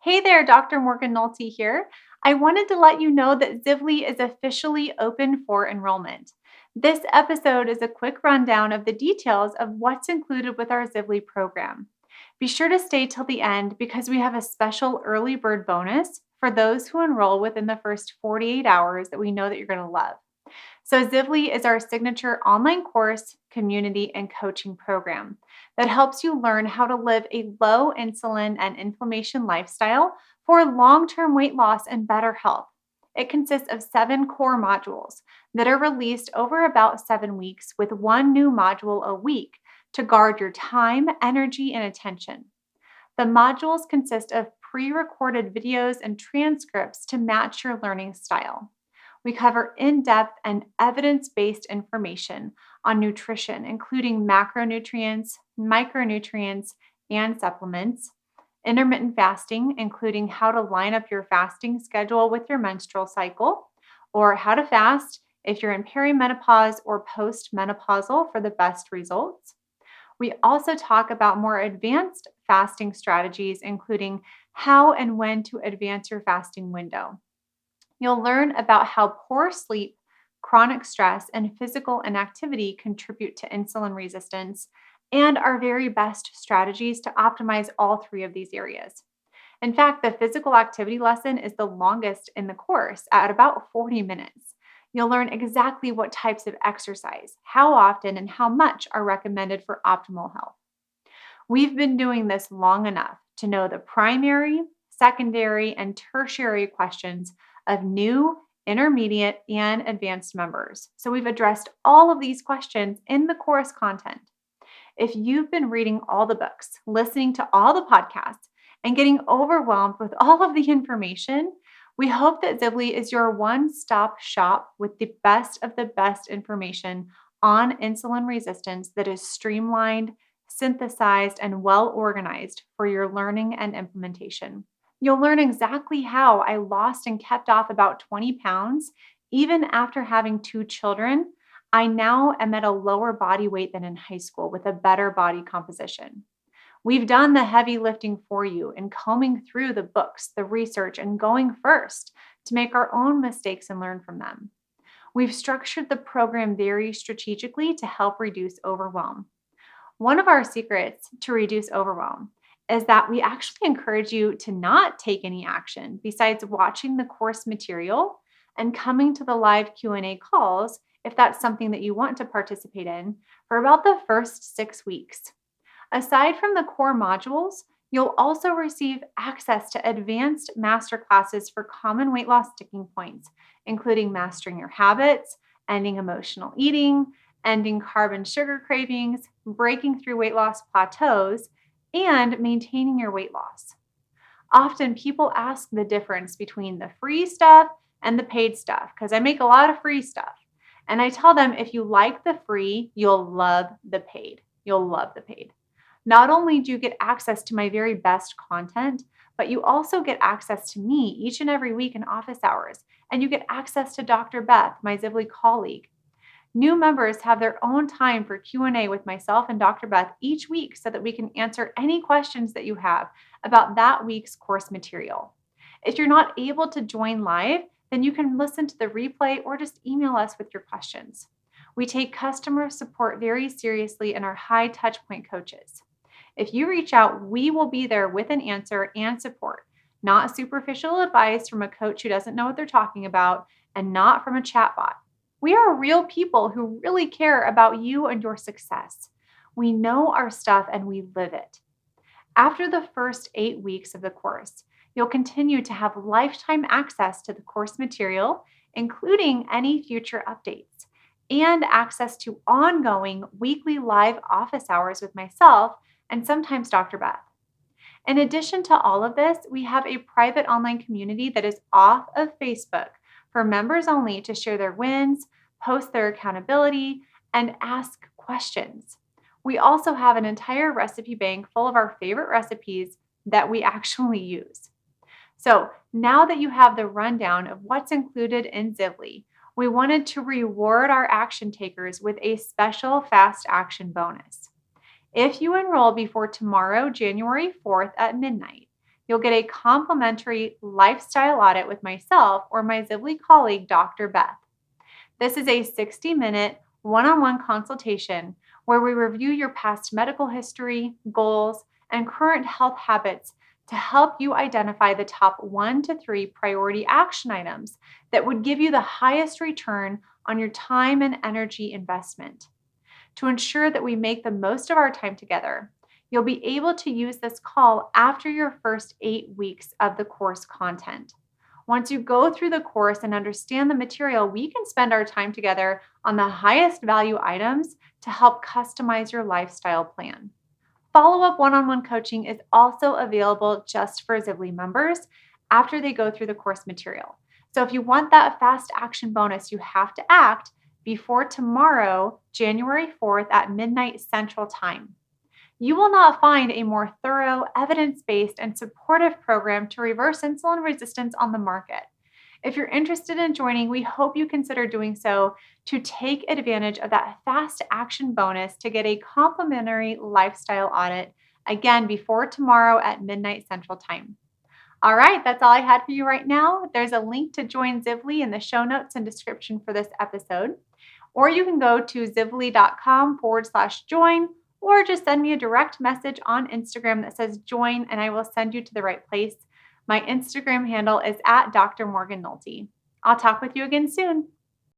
Hey there, Dr. Morgan Nolte here. I wanted to let you know that Zivli is officially open for enrollment. This episode is a quick rundown of the details of what's included with our Zivli program. Be sure to stay till the end because we have a special early bird bonus for those who enroll within the first 48 hours that we know that you're going to love. So, Zivli is our signature online course, community, and coaching program that helps you learn how to live a low insulin and inflammation lifestyle for long term weight loss and better health. It consists of 7 core modules that are released over about 7 weeks, with one new module a week to guard your time, energy, and attention. The modules consist of pre recorded videos and transcripts to match your learning style. We cover in depth and evidence based information on nutrition, including macronutrients, micronutrients, and supplements, intermittent fasting, including how to line up your fasting schedule with your menstrual cycle, or how to fast if you're in perimenopause or postmenopausal for the best results. We also talk about more advanced fasting strategies, including how and when to advance your fasting window. You'll learn about how poor sleep, chronic stress, and physical inactivity contribute to insulin resistance and our very best strategies to optimize all 3 of these areas. In fact, the physical activity lesson is the longest in the course at about 40 minutes. You'll learn exactly what types of exercise, how often, and how much are recommended for optimal health. We've been doing this long enough to know the primary, secondary, and tertiary questions of new, intermediate, and advanced members. So we've addressed all of these questions in the course content. If you've been reading all the books, listening to all the podcasts, and getting overwhelmed with all of the information, we hope that Zibly is your one stop shop with the best information on insulin resistance that is streamlined, synthesized, and well organized for your learning and implementation. You'll learn exactly how I lost and kept off about 20 pounds. Even after having 2 children, I now am at a lower body weight than in high school with a better body composition. We've done the heavy lifting for you in combing through the books, the research, and going first to make our own mistakes and learn from them. We've structured the program very strategically to help reduce overwhelm. One of our secrets to reduce overwhelm is that we actually encourage you to not take any action besides watching the course material and coming to the live Q&A calls if that's something that you want to participate in for about the first 6 weeks. Aside from the core modules, you'll also receive access to advanced masterclasses for common weight loss sticking points, including mastering your habits, ending emotional eating, ending carb and sugar cravings, breaking through weight loss plateaus, and maintaining your weight loss. Often people ask the difference between the free stuff and the paid stuff because I make a lot of free stuff. And I tell them if you like the free, you'll love the paid. You'll love the paid. Not only do you get access to my very best content, but you also get access to me each and every week in office hours. And you get access to Dr. Beth, my Zivli colleague. New members have their own time for Q&A with myself and Dr. Beth each week so that we can answer any questions that you have about that week's course material. If you're not able to join live, then you can listen to the replay or just email us with your questions. We take customer support very seriously and are high touch point coaches. If you reach out, we will be there with an answer and support, not superficial advice from a coach who doesn't know what they're talking about and not from a chatbot. We are real people who really care about you and your success. We know our stuff and we live it. After the first 8 weeks of the course, you'll continue to have lifetime access to the course material, including any future updates, and access to ongoing weekly live office hours with myself and sometimes Dr. Beth. In addition to all of this, we have a private online community that is off of Facebook for members only to share their wins, post their accountability, and ask questions. We also have an entire recipe bank full of our favorite recipes that we actually use. So now that you have the rundown of what's included in Zivli, we wanted to reward our action takers with a special fast action bonus. If you enroll before tomorrow, January 4th at midnight, you'll get a complimentary lifestyle audit with myself or my Zivli colleague, Dr. Beth. This is a 60-minute one-on-one consultation where we review your past medical history, goals, and current health habits to help you identify the top 1 to 3 priority action items that would give you the highest return on your time and energy investment. To ensure that we make the most of our time together, you'll be able to use this call after your first 8 weeks of the course content. Once you go through the course and understand the material, we can spend our time together on the highest value items to help customize your lifestyle plan. Follow-up one-on-one coaching is also available just for Zivli members after they go through the course material. So if you want that fast action bonus, you have to act before tomorrow, January 4th at midnight Central Time. You will not find a more thorough, evidence-based, and supportive program to reverse insulin resistance on the market. If you're interested in joining, we hope you consider doing so to take advantage of that fast action bonus to get a complimentary lifestyle audit, again, before tomorrow at midnight Central Time. All right, that's all I had for you right now. There's a link to join Zivli in the show notes and description for this episode. Or you can go to zivli.com/join, or just send me a direct message on Instagram that says join, and I will send you to the right place. My Instagram handle is at Dr. Morgan Nolte. I'll talk with you again soon.